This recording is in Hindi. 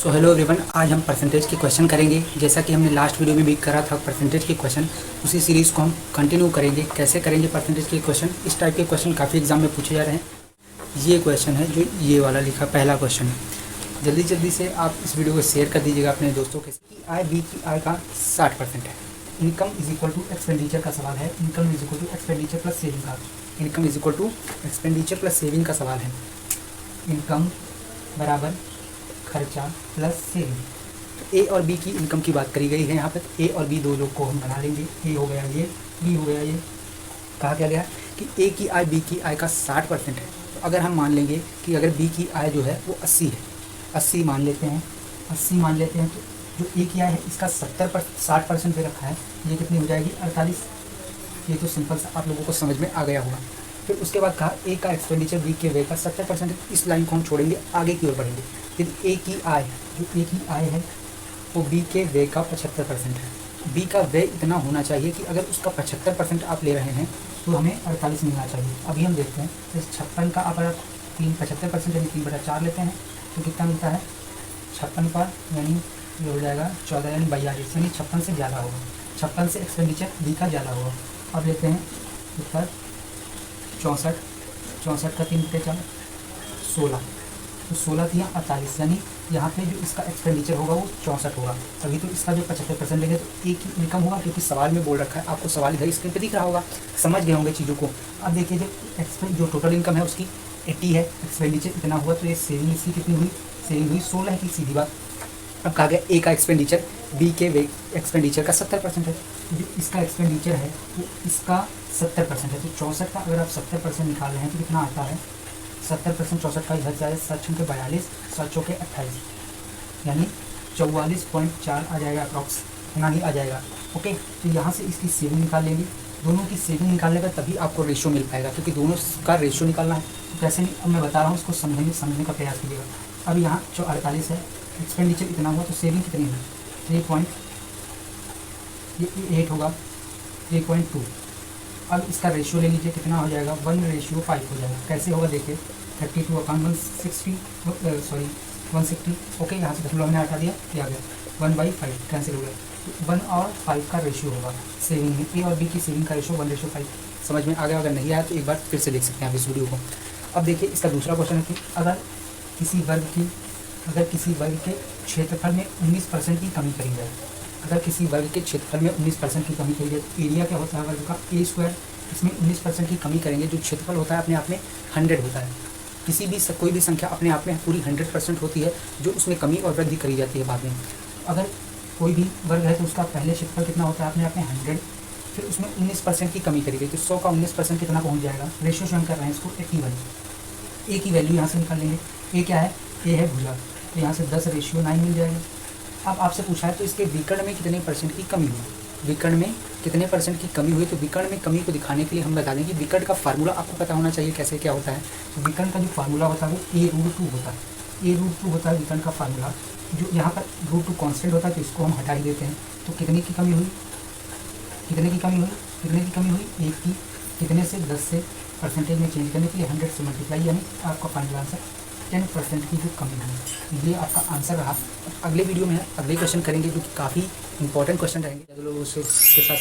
सो हेलो एवरीवन, आज हम परसेंटेज के क्वेश्चन करेंगे। जैसा कि हमने लास्ट वीडियो में भी करा था परसेंटेज के क्वेश्चन, उसी सीरीज़ को हम कंटिन्यू करेंगे। कैसे करेंगे परसेंटेज के क्वेश्चन? इस टाइप के क्वेश्चन काफ़ी एग्जाम में पूछे जा रहे हैं। ये क्वेश्चन है जो ये वाला लिखा पहला क्वेश्चन है। जल्दी जल्दी से आप इस वीडियो को शेयर कर दीजिएगा अपने दोस्तों के साथ। कि आय बी की आय का 60% है। Income is equal to expenditure का सवाल है। Income is equal to expenditure plus saving का। Income is equal to expenditure plus saving का सवाल है। इनकम बराबर खर्चा प्लस सेविंग। ए और बी की इनकम की बात करी गई है। यहाँ पर ए और बी दो लोग को हम बना लेंगे। ए हो गया ये, बी हो गया ये। कहा क्या गया कि ए की आय बी की आय का 60% है। तो अगर हम मान लेंगे कि अगर बी की आय जो है वो 80 है, 80 मान लेते हैं, 80 मान लेते हैं, तो जो ए की आय है इसका 60% पे रखा है। ये कितनी हो जाएगी? 48। ये तो सिंपल सा आप लोगों को समझ में आ गया होगा। फिर उसके बाद कहा ए का एक्सपेंडिचर बी के व्यय का 70% है। इस लाइन को हम छोड़ेंगे, आगे की ओर बढ़ेंगे। फिर ए की आय, जो ए की आय है वो बी के व्यय का 75% है। बी का व्यय इतना होना चाहिए कि अगर उसका 75% आप ले रहे हैं तो हमें 48 मिलना चाहिए। अभी हम देखते हैं, इस 56 का अगर 75% यानी 3/4 लेते हैं तो कितना मिलता है? 56 पर यानी ये हो जाएगा 14 यानी 42, यानी 56 से ज़्यादा होगा। 56 से एक्सपेंडिचर बी का ज़्यादा होगा। अब लेते हैं उत्तर 64, 64 का 3/4 16, तो 16 थी 48, यानी यहाँ पे जो इसका एक्सपेंडिचर होगा वो 64 होगा। अभी तो इसका जो 75% लेंगे तो एक ही इनकम होगा, क्योंकि सवाल में बोल रखा है। आपको सवाल इधर स्क्रीन पे दिख रहा होगा, समझ गए होंगे चीज़ों को। अब देखिए जो टोटल इनकम है उसकी 80 है, एक्सपेंडिचर इतना हुआ, तो ये सेविंग इसकी कितनी हुई? सेविंग हुई 16 की, सीधी बात। अब कहा गया ए का एक्सपेंडिचर बी के एक्सपेंडिचर का 70% है। जो इसका एक्सपेंडिचर है वो इसका 70% है। तो 64 का अगर आप 70% निकाल रहे हैं तो कितना आता है? 70% 64 का इधर जाए, 7 छक्के 42, 7 चौके 28, यानी 44.4 आ जाएगा अप्रॉक्स, इतना ही आ जाएगा। ओके, तो यहाँ से इसकी सेविंग निकाल लेंगे। दोनों की सेविंग निकालने का तभी आपको रेशियो मिल पाएगा, क्योंकि दोनों का रेशियो निकालना है। तो कैसे नहीं, अब मैं बता रहा हूँ, उसको समझने का प्रयास कीजिएगा। अब यहाँ जो 48 है, एक्सपेंडिचर इतना हुआ, तो सेविंग कितनी है? 3.8 होगा, 3.2। अब इसका रेशियो ले लीजिए, कितना हो जाएगा? 1:5 हो जाएगा। कैसे होगा देखिए, 32 अकाउंट 160, ओके, यहाँ से दशमलव मैंने हटा दिया, ये आ गया 1/5, कैंसिल हो गया। 1 और 5 का रेशियो होगा सेविंग में। ए और बी की सेविंग का रेशियो 1:5। समझ में आ गया? अगर नहीं आया तो एक बार फिर से देख सकते हैं आप इस वीडियो को। अब देखिए इसका दूसरा क्वेश्चन है कि अगर किसी वर्ग के क्षेत्रफल में 19% की कमी करी जाए, अगर किसी वर्ग के क्षेत्रफल में 19% की कमी करी जाए, तो एरिया क्या होता है वर्ग का? a²। इसमें 19% की कमी करेंगे, जो क्षेत्रफल होता है अपने आप में 100 होता है। कोई भी संख्या अपने आप में पूरी 100% होती है, जो उसमें कमी और वृद्धि करी जाती है बाद में। अगर कोई भी वर्ग है तो उसका पहले क्षेत्रफल कितना होता है अपने आप में? 100। फिर उसमें 19% की कमी करी गई, तो 100 का 19% कितना पहुँच जाएगा? रेशियो से हम कर रहे हैं इसको 81। ए की वैल्यू यहाँ से निकाल लेंगे। ए क्या है? ए है भुजा, तो यहाँ से 10:9 मिल जाएगा। अब आपसे पूछा है तो इसके विकर्ण में कितने % की कमी हुई? विकर्ण में कितने % की कमी हुई? तो विकर्ण में कमी को दिखाने के लिए हम बता दें कि विकर्ण का फार्मूला आपको पता होना चाहिए कैसे क्या होता है। तो विकर्ण का जो फार्मूला होता है वो a√2 होता है। a√2 होता है विकर्ण का फार्मूला। जो यहाँ पर √2 कांस्टेंट होता है, तो इसको हम हटा ही देते हैं। तो कितने की कमी हुई? कितने की कमी हुई? 1 की। कितने से? 10 से। परसेंटेज में चेंज करने के लिए 100 से मल्टीप्लाई, यानी आपका फाइनल आंसर 10% की जो कमी है। ये आपका आंसर रहा। अगले वीडियो में अगले क्वेश्चन करेंगे, जो कि काफ़ी इंपॉर्टेंट क्वेश्चन रहेंगे, जो लोग उसके साथ